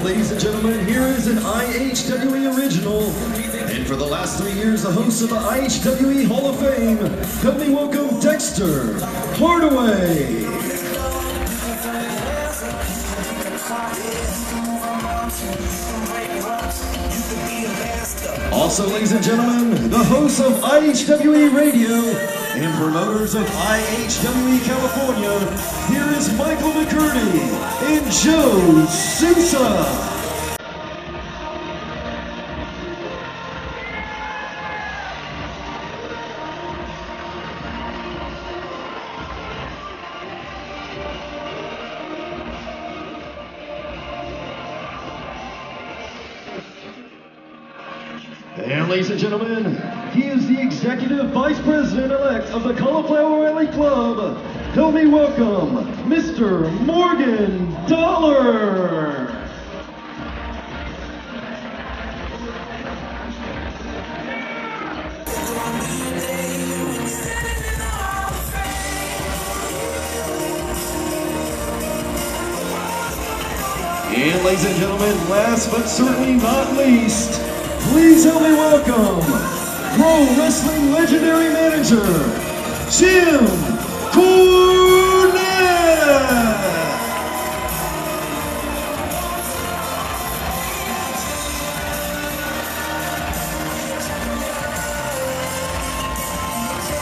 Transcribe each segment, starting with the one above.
And ladies and gentlemen, here is an IHWE original. And for the last 3 years, the host of the IHWE Hall of Fame. Help me welcome Dexter Hardaway. Also, ladies and gentlemen, the hosts of IHWE Radio and promoters of IHWE California, here is Michael McCurdy and Joe Sousa. And ladies and gentlemen, he is the Executive Vice President-elect of the Cauliflower Alley Club. Help me welcome Mr. Morgan Dollar. And ladies and gentlemen, last but certainly not least, please help me welcome Pro Wrestling Legendary Manager, Jim Cornette!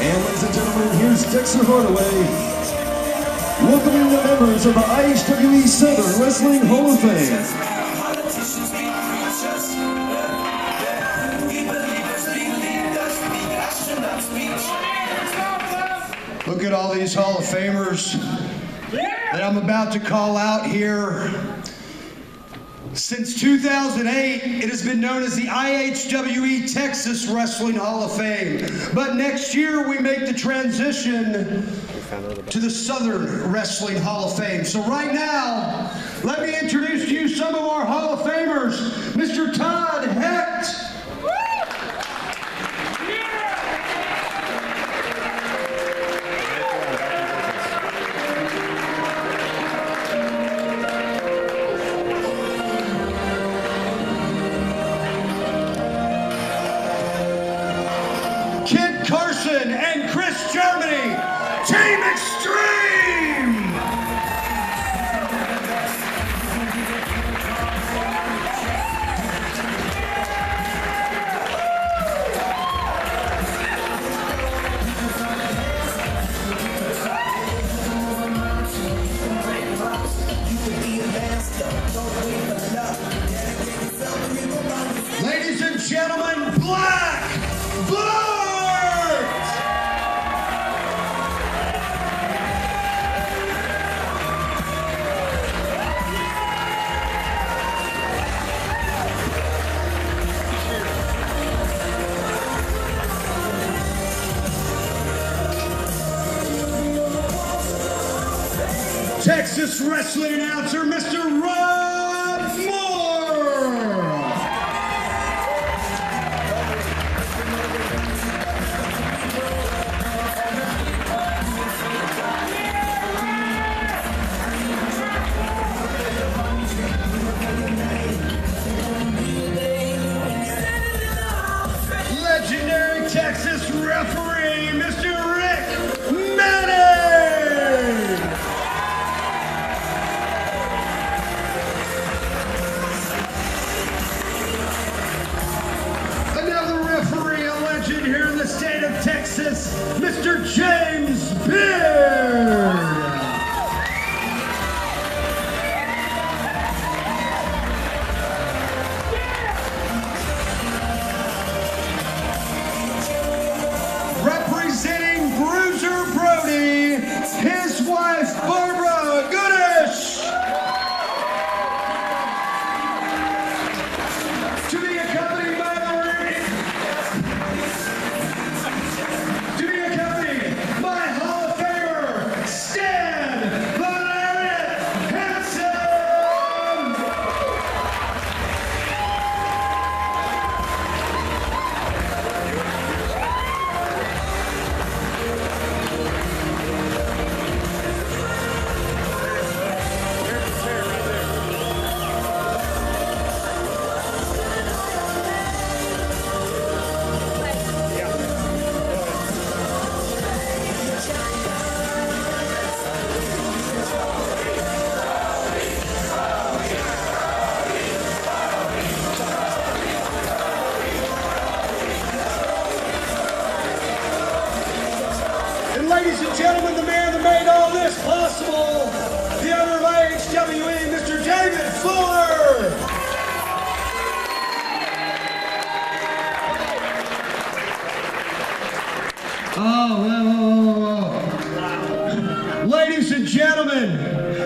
And ladies and gentlemen, here's Dexter Hardaway, welcoming the members of the IHWE Southern Wrestling Hall of Fame. Look at all these Hall of Famers that I'm about to call out here. Since 2008, it has been known as the IHWE Texas Wrestling Hall of Fame. But next year, we make the transition to the Southern Wrestling Hall of Fame. So right now, let me introduce to you some of our Hall of Famers. Mr. Todd Hecht. Carson and Chris Germany, Team Extreme! Ladies and gentlemen, Black Blue! Texas wrestling announcer, Mr. Rob Moore. Legendary Texas referee, Mr. Rick Manning. Here in the state of Texas, Mr. James Beard. Representing Bruiser Brody, his wife Barbara Goodish. To be accompanied by my ladies and gentlemen, the man that made all this possible, the owner of IHWE, Mr. David Fuller. Oh, ladies and gentlemen,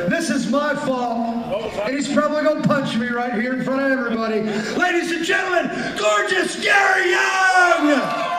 this is my fault, and he's probably going to punch me right here in front of everybody. Ladies and gentlemen, gorgeous Gary Young!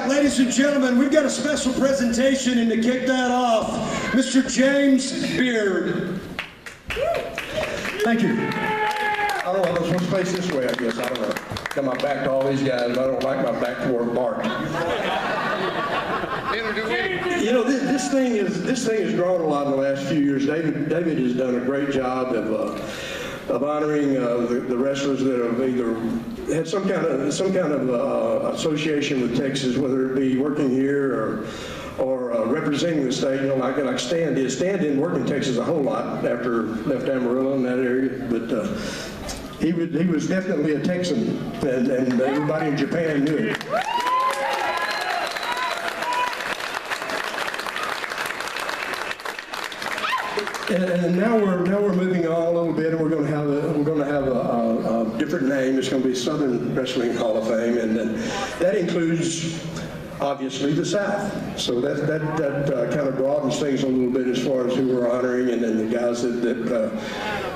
Ladies and gentlemen, we've got a special presentation, and to kick that off, Mr. James Beard. Thank you. I don't know, I'm supposed to face this way, I guess. I don't know. Got my back to all these guys. I don't like my back toward Bart. You know, this thing has grown a lot in the last few years. David has done a great job of honoring the wrestlers that have either had some kind of association with Texas, whether it be working here or representing the state. You know, like Stan did. Stan didn't work in Texas a whole lot after left Amarillo in that area, but he was definitely a Texan, and everybody in Japan knew it. And now we're moving on a little bit, and we're going to have a different name. It's going to be Southern Wrestling Hall of Fame, and that includes obviously the South. So that kind of broadens things a little bit as far as who we're honoring, and then the guys that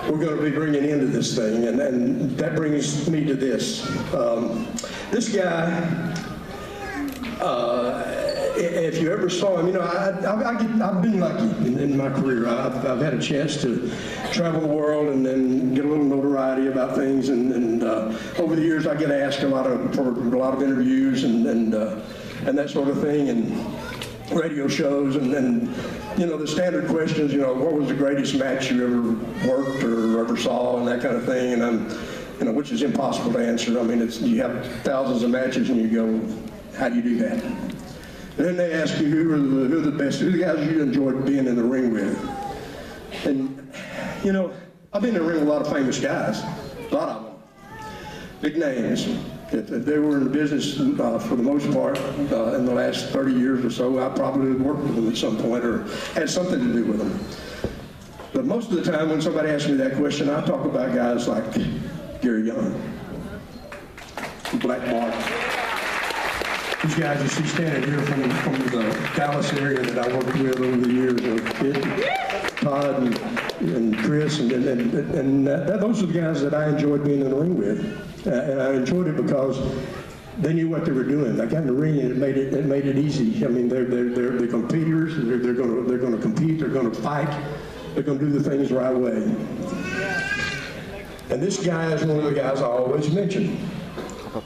we're going to be bringing into this thing. And that brings me to this. This guy. If you ever saw him, you know, I've been lucky in my career. I've had a chance to travel the world and then get a little notoriety about things. And over the years, I get asked for a lot of interviews and that sort of thing, and radio shows. And then, you know, the standard questions, you know, what was the greatest match you ever worked or ever saw, and that kind of thing. And you know, which is impossible to answer. I mean, you have thousands of matches, and you go, how do you do that? And then they ask you who are the best, who are the guys you enjoyed being in the ring with. And, you know, I've been in the ring with a lot of famous guys, a lot of them, big names. If they were in the business for the most part in the last 30 years or so, I probably worked with them at some point or had something to do with them. But most of the time when somebody asks me that question, I talk about guys like Gary Young, Black Bart. These guys you see standing here from the Dallas area that I worked with over the years, Todd and Chris, and those are the guys that I enjoyed being in the ring with, and I enjoyed it because they knew what they were doing. I got in the ring and it made it easy. I mean, they're competitors. They're going to compete. They're going to fight. They're going to do the things the right way. And this guy is one of the guys I always mention.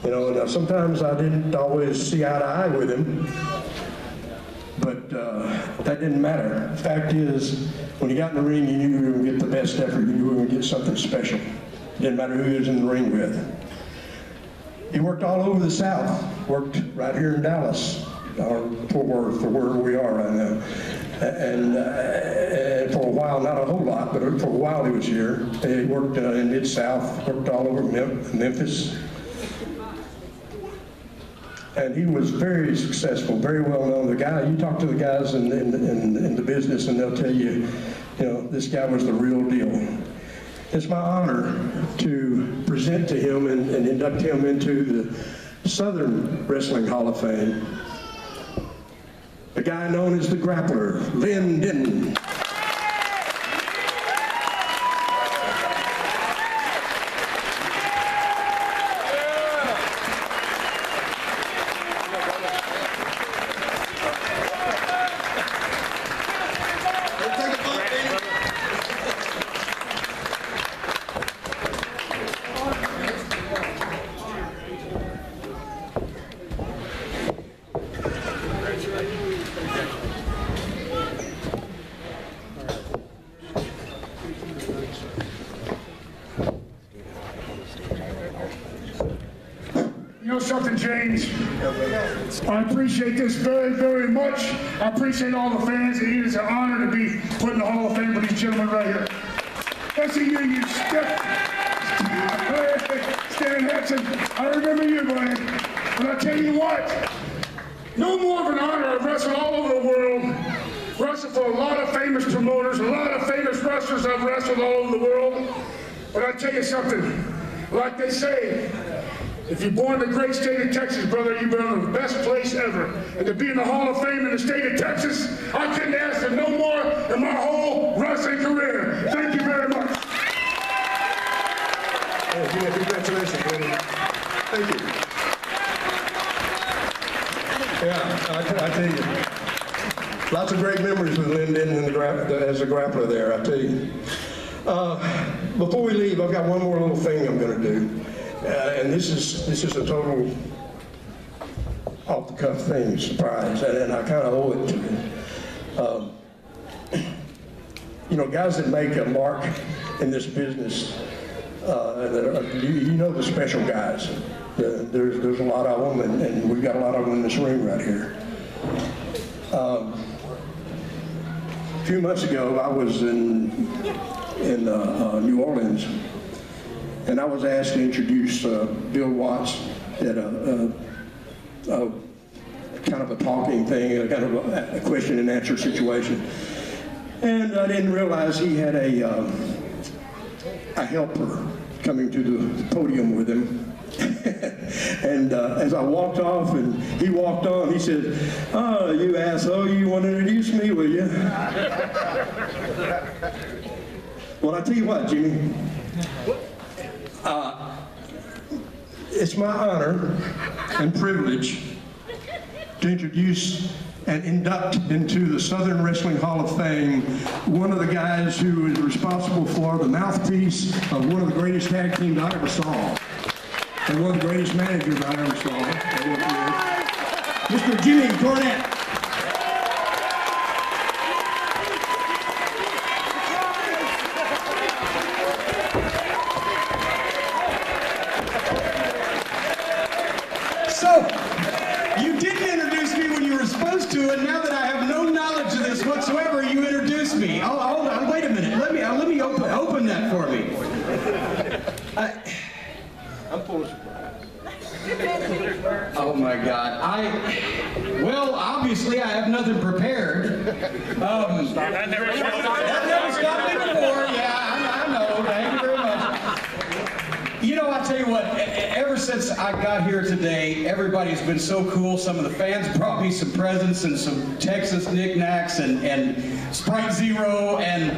You know, now sometimes I didn't always see eye to eye with him, but that didn't matter. The fact is, when you got in the ring, you knew you were going to get the best effort. You knew you were going to get something special. It didn't matter who he was in the ring with. He worked all over the South, worked right here in Dallas, or Fort Worth, or wherever we are right now. And for a while, not a whole lot, but for a while he was here. He worked in Mid-South, worked all over Memphis. And he was very successful, very well known. The guy, you talk to the guys in the business, and they'll tell you, you know, this guy was the real deal. It's my honor to present to him and induct him into the Southern Wrestling Hall of Fame. The guy known as the Grappler, Len Denton. You know something, James? I appreciate this very, very much. I appreciate all the fans. It is an honor to be put in the Hall of Fame with these gentlemen right here. That's a you, Stan Hansen. I remember you, buddy. But I tell you what, no more of an honor. I've wrestled all over the world. Wrestled for a lot of famous promoters, a lot of famous wrestlers I've wrestled all over the world. But I tell you something, like they say, if you're born in the great state of Texas, brother, you've been in the best place ever. And to be in the Hall of Fame in the state of Texas, I couldn't ask for no more in my whole wrestling career. Thank you very much. Hey, yeah, congratulations, buddy. Thank you. Yeah, I tell you, lots of great memories with Len Denton as a grappler there, I tell you. Before we leave, I've got one more little thing I'm going to do. And this is a total off-the-cuff thing, surprise, and I kind of owe it to him. You know, guys that make a mark in this business, you know the special guys. There's a lot of them, and we've got a lot of them in this ring right here. A few months ago, I was in New Orleans, and I was asked to introduce Bill Watts at a kind of a talking thing, a kind of a question and answer situation. And I didn't realize he had a helper coming to the podium with him. And as I walked off and he walked on, he said, "Oh, you asshole, you want to introduce me, will you?" Well, I tell you what, Jimmy. It's my honor and privilege to introduce and induct into the Southern Wrestling Hall of Fame one of the guys who is responsible for the mouthpiece of one of the greatest tag teams I ever saw, and one of the greatest managers I ever saw, Mr. Jim Cornette. So, you didn't introduce me when you were supposed to, and now that I have no knowledge of this whatsoever, you introduced me. Oh, hold on, wait a minute. Let me open that for me. I'm full of surprise. Oh my God! Well, obviously I have nothing prepared. That never stopped me before. Yeah, I know. Thank you very much. You know, I tell you what, ever since I got here today, everybody's been so cool. Some of the fans brought me some presents and some Texas knickknacks and Sprite Zero and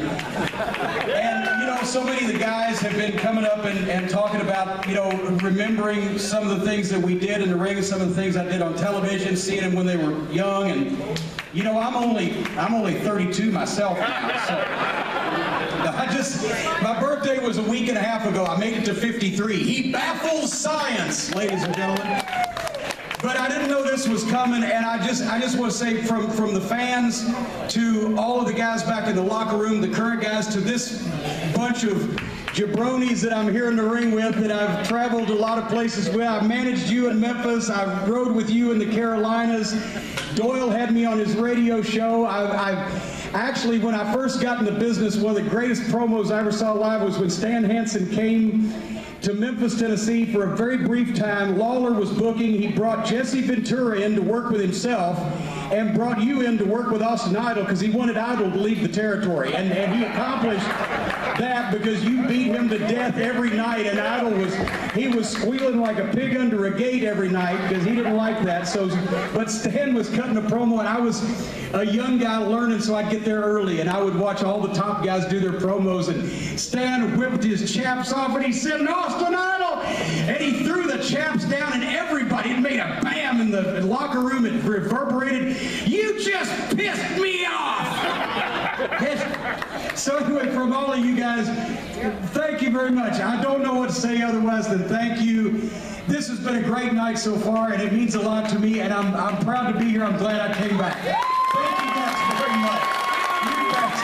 you know, so many of the guys have been coming up and talking about, you know, remembering some of the things that we did in the ring and some of the things I did on television, seeing them when they were young. And you know, I'm only 32 myself now, so my birthday was a week and a half ago. I made it to 53. He baffles science, ladies and gentlemen. But I didn't know this was coming, and I just want to say, from the fans to all of the guys back in the locker room, the current guys, to this bunch of jabronis that I'm here in the ring with, that I've traveled a lot of places with. I've managed you in Memphis. I rode with you in the Carolinas. Doyle had me on his radio show. Actually, when I first got into business, one of the greatest promos I ever saw live was when Stan Hansen came to Memphis, Tennessee for a very brief time. Lawler was booking. He brought Jesse Ventura in to work with himself and brought you in to work with Austin Idol because he wanted Idol to leave the territory. And he accomplished that because you beat him to death every night, and Idol was squealing like a pig under a gate every night because he didn't like that. But Stan was cutting a promo, and I was a young guy learning, so I'd get there early, and I would watch all the top guys do their promos, and Stan whipped his chaps off, and he said, "Austin Idol!" And he threw the chaps down, and everybody, it made a bam in the locker room. It reverberated. "You just pissed me off!" So anyway, from all of you guys, thank you very much. I don't know what to say otherwise than thank you. This has been a great night so far, and it means a lot to me, and I'm proud to be here. I'm glad I came back. Thank you guys very much. You guys.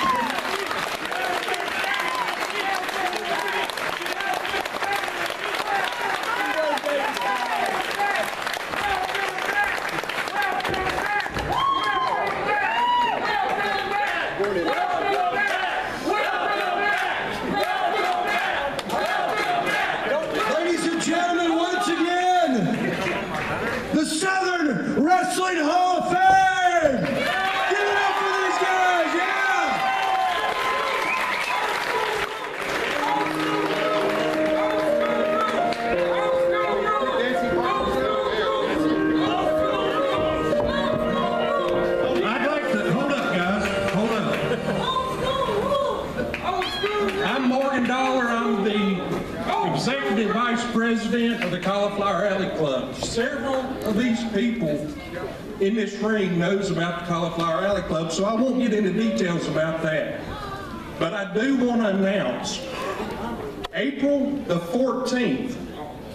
president of the Cauliflower Alley Club. Several of these people in this ring knows about the Cauliflower Alley Club, so I won't get into details about that. But I do want to announce April the 14th,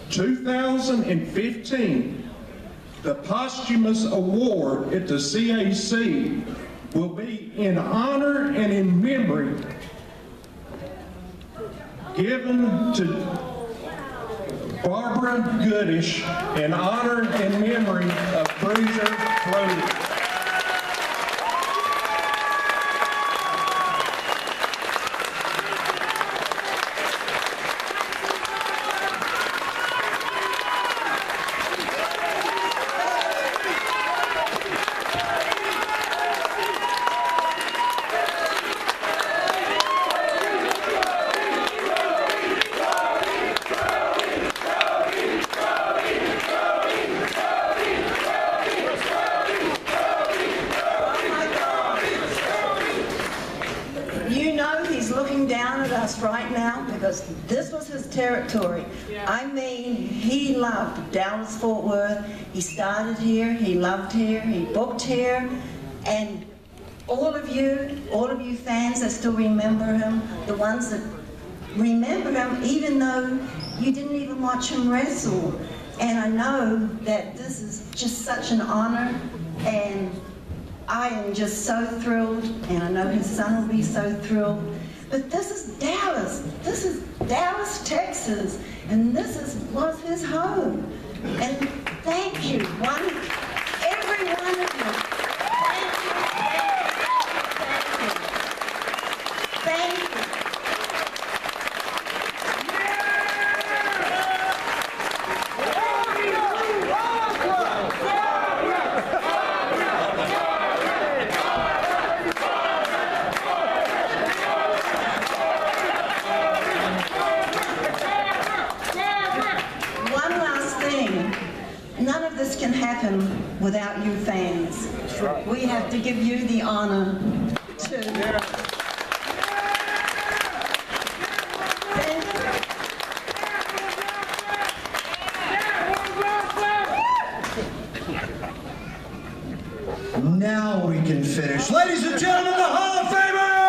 2015, the posthumous award at the CAC will be in honor and in memory given to Barbara Goodish in honor and memory of Bruiser Brody. Right now, because this was his territory. I mean, he loved Dallas-Fort Worth. He started here, he loved here, he booked here, and all of you fans that still remember him, the ones that remember him even though you didn't even watch him wrestle. And I know that this is just such an honor, and I am just so thrilled, and I know his son will be so thrilled. But this is Dallas. This is Dallas, Texas, and this was his home. And thank you, every one of you. Thank you, thank you, thank you. None of this can happen without you fans. Right. We have to give you the honor too. Yeah. Now we can finish. Ladies and gentlemen, the Hall of Famers!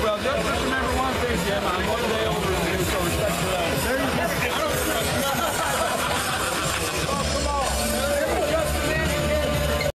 Well, just remember one thing, Jim. I'm one day older